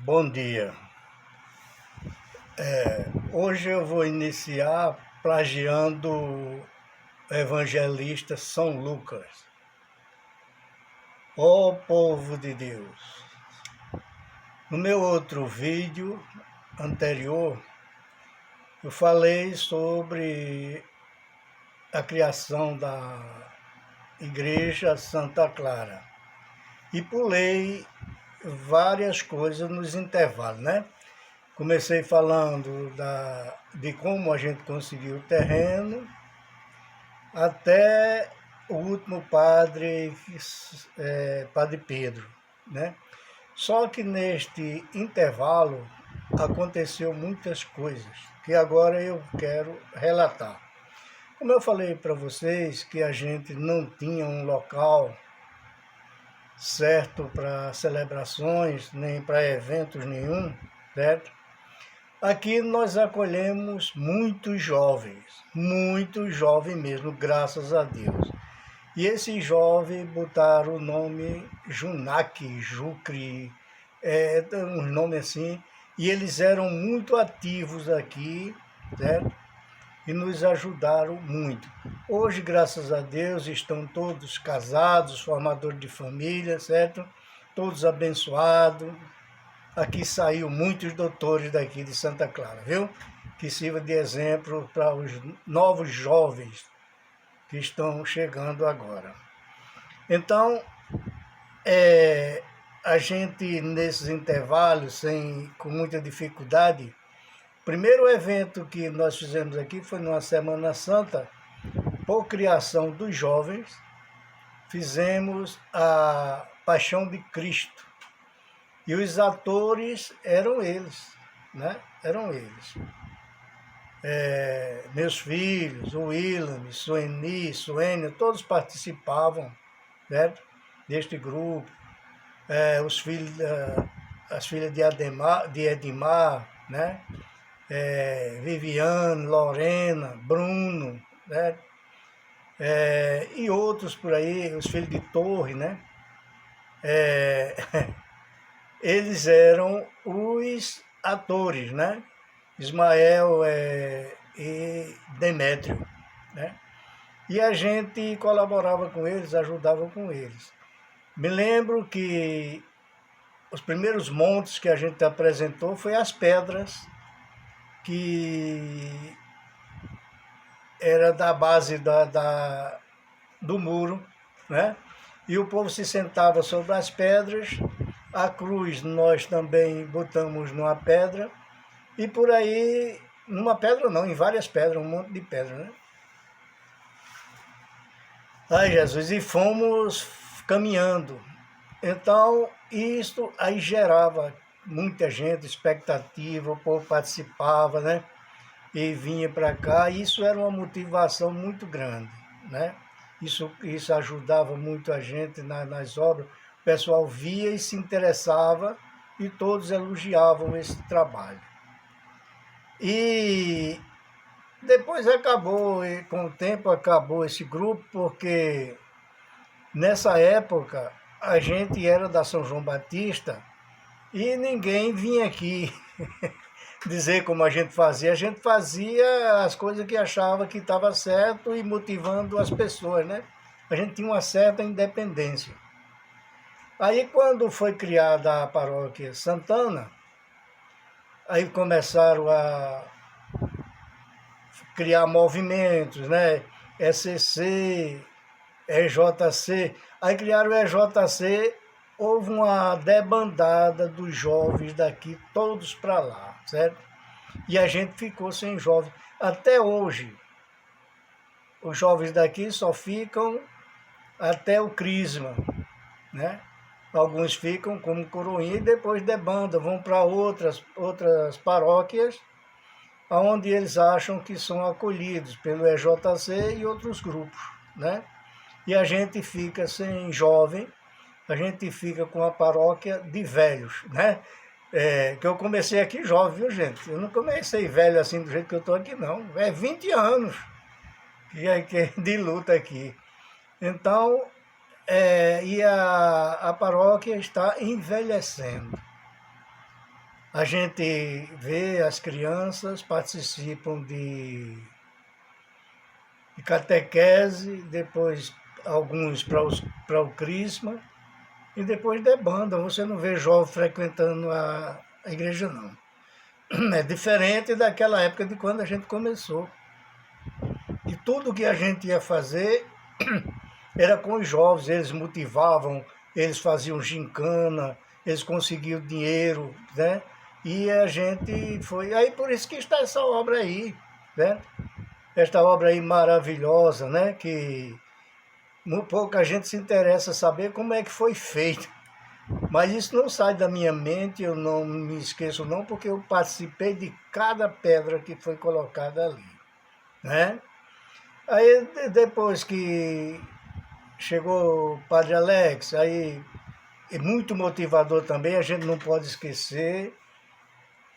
Bom dia. Hoje eu vou iniciar plagiando o evangelista São Lucas. Ó povo de Deus! No meu outro vídeo anterior, eu falei sobre a criação da Igreja Santa Clara e pulei várias coisas nos intervalos, né? Comecei falando de como a gente conseguiu o terreno, até o último padre, Padre Pedro, né? Só que neste intervalo aconteceu muitas coisas que agora eu quero relatar. Como eu falei para vocês que a gente não tinha um local certo para celebrações, nem para eventos nenhum, certo? Aqui nós acolhemos muitos jovens mesmo, graças a Deus. E esses jovens botaram o nome Junac, Jucre, um nome assim, e eles eram muito ativos aqui, certo? E nos ajudaram muito. Hoje, graças a Deus, estão todos casados, formadores de família, certo? Todos abençoados. Aqui saiu muitos doutores daqui de Santa Clara, viu? Que sirva de exemplo para os novos jovens que estão chegando agora. Então, a gente nesses intervalos, com muita dificuldade, o primeiro evento que nós fizemos aqui foi numa Semana Santa, por criação dos jovens, fizemos a Paixão de Cristo. E os atores eram eles, né? Eram eles. Meus filhos, o Willam, Sueni, Suênia, todos participavam, certo? Deste grupo. Os filhos, as filhas de Edmar, né? Viviane, Lorena, Bruno, né? E outros por aí, os filhos de Torre, né? Eles eram os atores, né? Ismael e Demétrio, né? E a gente colaborava com eles, ajudava com eles. Me lembro que os primeiros montes que a gente apresentou foi as pedras, que era da base do muro, né? E o povo se sentava sobre as pedras. A cruz nós também botamos numa pedra, e por aí, numa pedra não, em várias pedras, um monte de pedra, né? Ai, Jesus, e fomos caminhando. Então, isso aí gerava muita gente, expectativa, o povo participava, né? E vinha para cá, e isso era uma motivação muito grande, né? Isso ajudava muito a gente nas obras. O pessoal via e se interessava, e todos elogiavam esse trabalho. E depois acabou, e com o tempo acabou esse grupo, porque nessa época a gente era da São João Batista e ninguém vinha aqui dizer como a gente fazia. A gente fazia as coisas que achava que estava certo e motivando as pessoas, né? A gente tinha uma certa independência. Aí quando foi criada a paróquia Santana, aí começaram a criar movimentos, né? ECC, EJC. Aí criaram o EJC, houve uma debandada dos jovens daqui, todos para lá, certo? E a gente ficou sem jovens. Até hoje, os jovens daqui só ficam até o crisma, né? Alguns ficam como coroinha e depois debandam, vão para outras paróquias, onde eles acham que são acolhidos pelo EJC e outros grupos, né? E a gente fica sem jovem, a gente fica com a paróquia de velhos, né? Que eu comecei aqui jovem, viu, gente? Eu não comecei velho assim do jeito que eu estou aqui, não. 20 anos que de luta aqui. Então, e a paróquia está envelhecendo. A gente vê as crianças participam de catequese, depois alguns para o crisma, e depois debandam. Você não vê jovem frequentando a igreja, não. É diferente daquela época de quando a gente começou. E tudo que a gente ia fazer era com os jovens, eles motivavam, eles faziam gincana, eles conseguiam dinheiro, né? E a gente foi. Aí por isso que está essa obra aí, né? Esta obra aí maravilhosa, né? Que pouca gente se interessa saber como é que foi feito. Mas isso não sai da minha mente, eu não me esqueço não, porque eu participei de cada pedra que foi colocada ali, né? Aí depois que chegou o Padre Alex, aí é muito motivador também, a gente não pode esquecer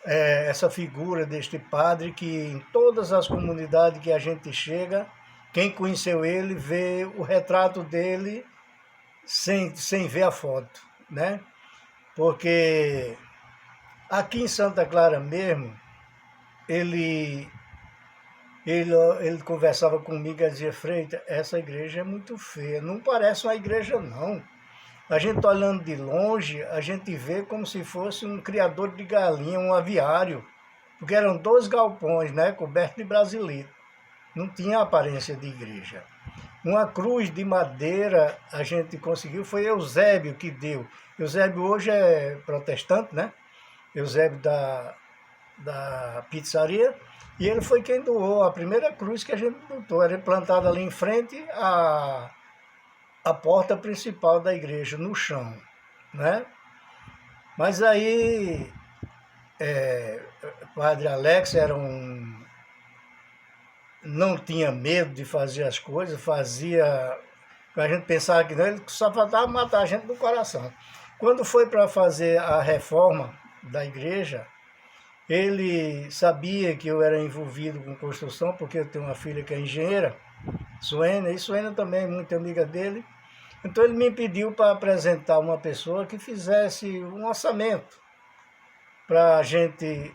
essa figura deste padre que em todas as comunidades que a gente chega, quem conheceu ele vê o retrato dele sem ver a foto, né? Porque aqui em Santa Clara mesmo, ele, ele conversava comigo e dizia, Freitas, essa igreja é muito feia, não parece uma igreja não. A gente olhando de longe, a gente vê como se fosse um criador de galinha, um aviário, porque eram 2 galpões, né, cobertos de brasilite. Não tinha aparência de igreja. Uma cruz de madeira a gente conseguiu, foi Eusébio que deu. Eusébio hoje é protestante, né? Eusébio da pizzaria, e ele foi quem doou a primeira cruz que a gente botou, era plantada ali em frente a porta principal da igreja, no chão, né? Mas aí, o Padre Alex não tinha medo de fazer as coisas, fazia, a gente pensava que não, ele só faltava matar a gente do coração. Quando foi para fazer a reforma da igreja, ele sabia que eu era envolvido com construção, porque eu tenho uma filha que é engenheira, Suena, e Suena também é muito amiga dele. Então ele me pediu para apresentar uma pessoa que fizesse um orçamento para a gente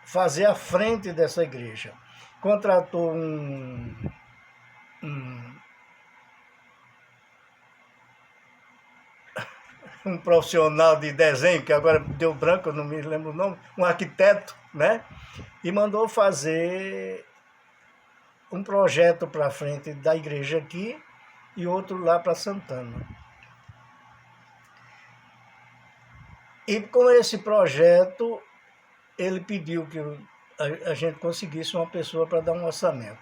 fazer a frente dessa igreja. Contratou um, um profissional de desenho, que agora deu branco, eu não me lembro o nome, um arquiteto, né? E mandou fazer um projeto para frente da igreja aqui e outro lá para Santana. E com esse projeto, ele pediu que a gente conseguisse uma pessoa para dar um orçamento.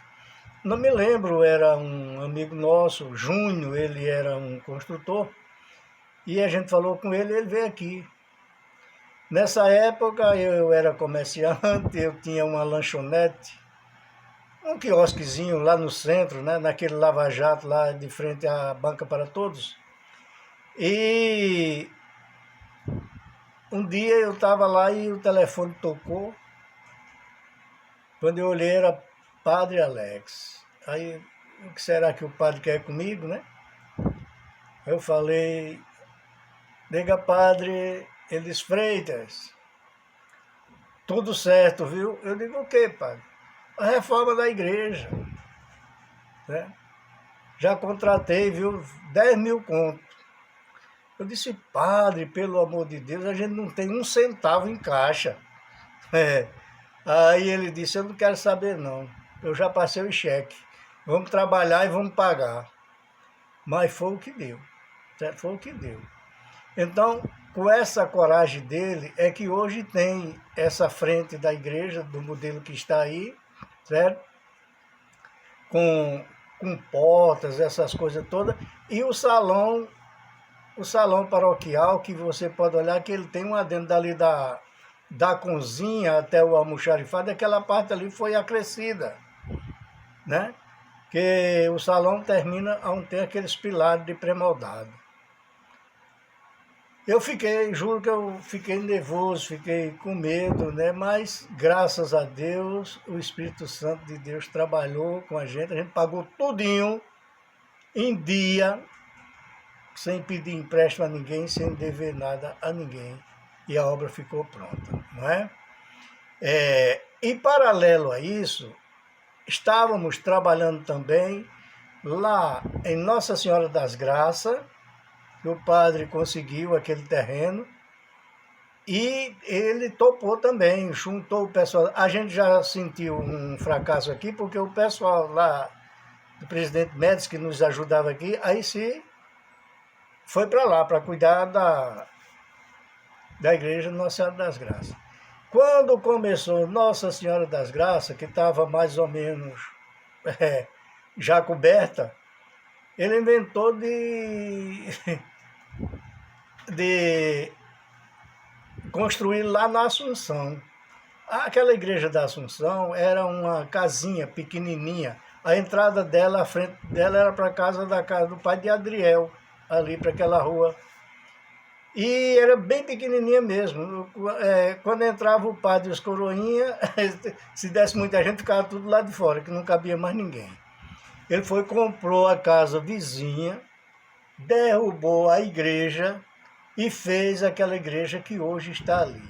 Não me lembro, era um amigo nosso, Júnior, ele era um construtor, e a gente falou com ele, ele veio aqui. Nessa época eu era comerciante, eu tinha uma lanchonete, um quiosquezinho lá no centro, né, naquele lava-jato lá de frente à Banca para Todos. E um dia eu estava lá e o telefone tocou. Quando eu olhei era Padre Alex. Aí, o que será que o padre quer comigo, né? Eu falei, diga padre, ele disse, Freitas, tudo certo, viu? Eu digo, o quê, padre? A reforma da igreja, né? Já contratei, viu, 10 mil contos. Eu disse, padre, pelo amor de Deus, a gente não tem um centavo em caixa. É. Aí ele disse, eu não quero saber não, eu já passei o cheque, vamos trabalhar e vamos pagar. Mas foi o que deu, certo? Foi o que deu. Então, com essa coragem dele, é que hoje tem essa frente da igreja, do modelo que está aí, certo? Com portas, essas coisas todas, e o salão paroquial, que você pode olhar que ele tem um adendo dali da cozinha até o almoxarifado, aquela parte ali foi acrescida, né? Que o salão termina onde tem aqueles pilares de pré-moldado. Eu juro que eu fiquei nervoso, fiquei com medo, né? Mas graças a Deus, o Espírito Santo de Deus trabalhou com a gente pagou tudinho em dia, sem pedir empréstimo a ninguém, sem dever nada a ninguém. e a obra ficou pronta, não é? E paralelo a isso, estávamos trabalhando também lá em Nossa Senhora das Graças, que o padre conseguiu aquele terreno, e ele topou também, juntou o pessoal. A gente já sentiu um fracasso aqui, porque o pessoal lá do presidente Médici, que nos ajudava aqui, aí se foi para lá, para cuidar da igreja Nossa Senhora das Graças. Quando começou Nossa Senhora das Graças, que estava mais ou menos já coberta, ele inventou de construir lá na Assunção. Aquela igreja da Assunção era uma casinha pequenininha. A entrada dela, a frente dela era para da casa do pai de Adriel, ali para aquela rua. E era bem pequenininha mesmo. Quando entrava o padre e os coroinha, se desse muita gente, ficava tudo lá de fora, que não cabia mais ninguém. Ele foi, comprou a casa vizinha, derrubou a igreja e fez aquela igreja que hoje está ali.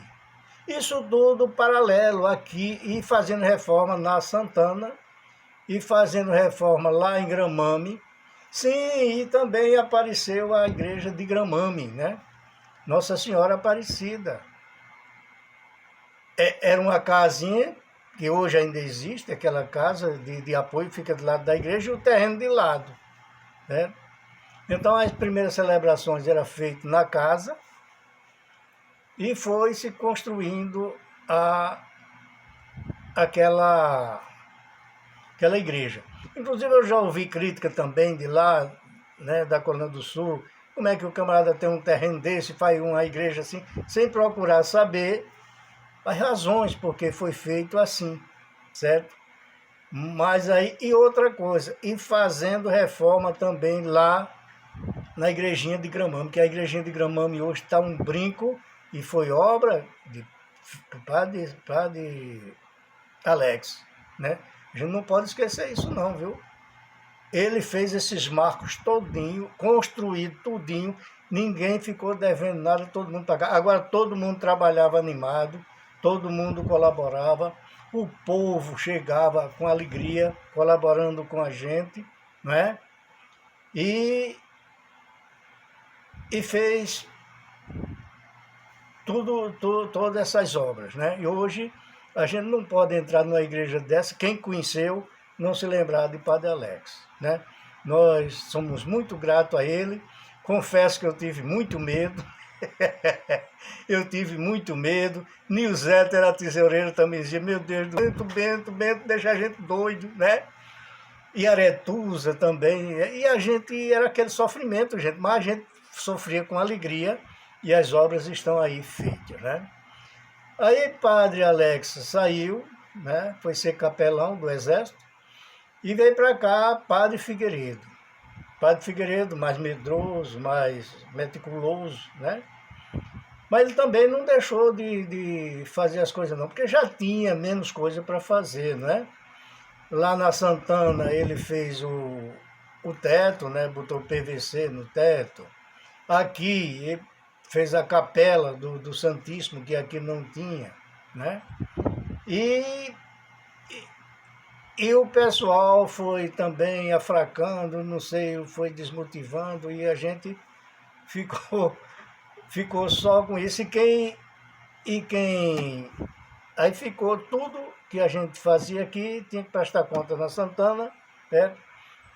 Isso tudo paralelo aqui, e fazendo reforma na Santana, e fazendo reforma lá em Gramame. Sim, e também apareceu a igreja de Gramame, né? Nossa Senhora Aparecida. Era uma casinha, que hoje ainda existe, aquela casa de apoio, fica do lado da igreja, e o terreno de lado, né? Então as primeiras celebrações eram feitas na casa, e foi se construindo aquela igreja. Inclusive eu já ouvi crítica também de lá, né, da Colônia do Sul, como é que o camarada tem um terreno desse, faz uma igreja assim, sem procurar saber as razões porque foi feito assim, certo? Mas aí, e outra coisa, e fazendo reforma também lá na igrejinha de Gramame, que a igrejinha de Gramame hoje está um brinco, e foi obra do padre Alex, né? A gente não pode esquecer isso não, viu? Ele fez esses marcos todinho, construído tudinho, ninguém ficou devendo nada, todo mundo pagava. Agora todo mundo trabalhava animado, todo mundo colaborava, o povo chegava com alegria, colaborando com a gente, né? E fez todas essas obras, né? E hoje a gente não pode entrar numa igreja dessa, quem conheceu, não se lembrar de Padre Alex, né? Nós somos muito gratos a ele. Confesso que eu tive muito medo. Eu tive muito medo. Nilzete era tesoureiro também, dizia, meu Deus, Bento, deixa a gente doido, né? E Aretusa também. E a gente, era aquele sofrimento, gente, mas a gente sofria com alegria, e as obras estão aí feitas, né? Aí Padre Alex saiu, né? Foi ser capelão do Exército, e veio para cá Padre Figueiredo. Padre Figueiredo, mais medroso, mais meticuloso, né? Mas ele também não deixou de fazer as coisas não, porque já tinha menos coisa para fazer, né? Lá na Santana ele fez o teto, né? Botou PVC no teto. Aqui ele fez a capela do Santíssimo, que aqui não tinha, né? E o pessoal foi também afracando, não sei, foi desmotivando, e a gente ficou só com isso. Aí ficou tudo que a gente fazia aqui, tinha que prestar conta na Santana, né?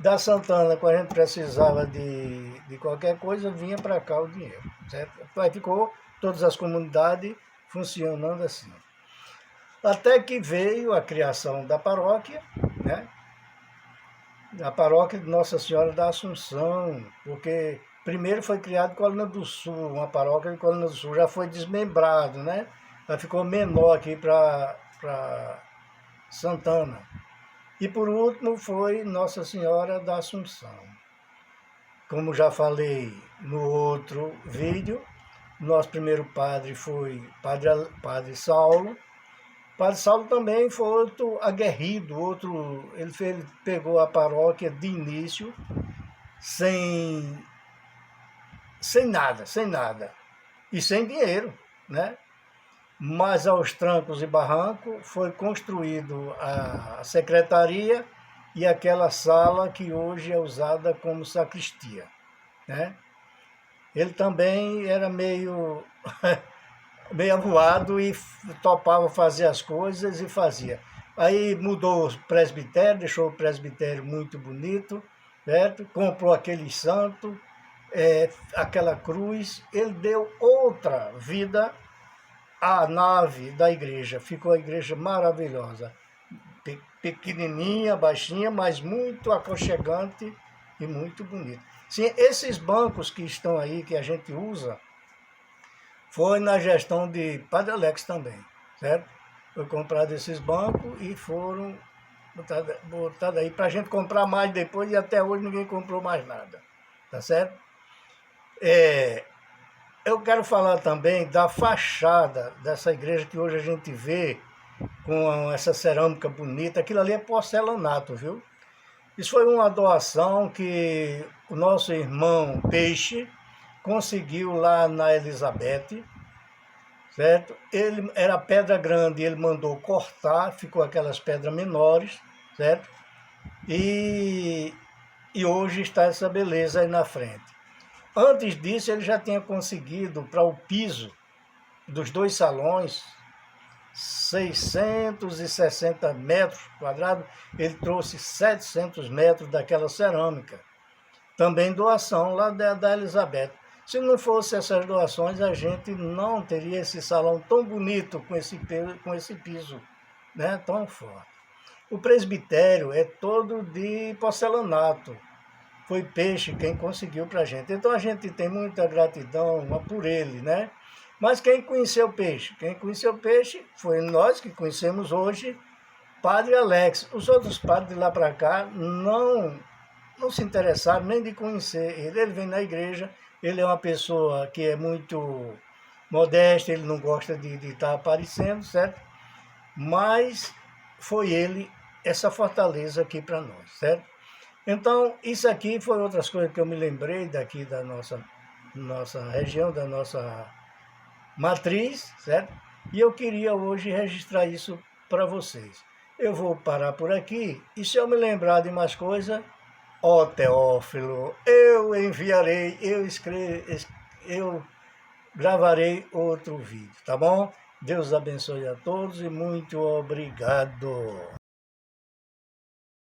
Da Santana, quando a gente precisava de qualquer coisa, vinha para cá o dinheiro, certo? Aí ficou todas as comunidades funcionando assim. Até que veio a criação da paróquia, né? A paróquia de Nossa Senhora da Assunção, porque primeiro foi criado Colina do Sul, uma paróquia de Colina do Sul, já foi desmembrado, né? Ela ficou menor aqui para Santana. E por último foi Nossa Senhora da Assunção. Como já falei no outro vídeo, nosso primeiro padre foi Padre Saulo. Padre Saulo também foi outro aguerrido, ele pegou a paróquia de início sem nada, e sem dinheiro. né? Mas aos trancos e barrancos foi construído a secretaria e aquela sala que hoje é usada como sacristia, né? Ele também era meio avoado e topava fazer as coisas e fazia. Aí mudou o presbitério, deixou o presbitério muito bonito, certo? Comprou aquele santo, aquela cruz, ele deu outra vida à nave da igreja. Ficou a igreja maravilhosa, pequenininha, baixinha, mas muito aconchegante e muito bonita. Sim, esses bancos que estão aí, que a gente usa, foi na gestão de Padre Alex também, certo? Foi comprado esses bancos e foram botados aí para a gente comprar mais depois e até hoje ninguém comprou mais nada, tá certo? Eu quero falar também da fachada dessa igreja que hoje a gente vê com essa cerâmica bonita. Aquilo ali é porcelanato, viu? Isso foi uma doação que o nosso irmão Peixe conseguiu lá na Elizabeth, certo? Ele era pedra grande, ele mandou cortar, ficou aquelas pedras menores, certo? E hoje está essa beleza aí na frente. Antes disso, ele já tinha conseguido para o piso dos 2 salões 660 metros quadrados, ele trouxe 700 metros daquela cerâmica. Também doação lá da Elizabeth. Se não fosse essas doações, a gente não teria esse salão tão bonito com esse piso, né, tão forte. O presbitério é todo de porcelanato. Foi Peixe quem conseguiu para a gente. Então a gente tem muita gratidão por ele, né? Mas quem conheceu Peixe? Quem conheceu Peixe foi nós que conhecemos hoje, Padre Alex. Os outros padres de lá para cá não se interessaram nem de conhecer ele. Ele vem na igreja, ele é uma pessoa que é muito modesta, ele não gosta de estar aparecendo, certo? Mas foi ele, essa fortaleza aqui para nós, certo? Então, isso aqui foi outras coisas que eu me lembrei daqui da nossa região, da nossa matriz, certo? E eu queria hoje registrar isso para vocês. Eu vou parar por aqui e se eu me lembrar de mais coisas, ó Teófilo, eu enviarei, eu gravarei outro vídeo, tá bom? Deus abençoe a todos e muito obrigado.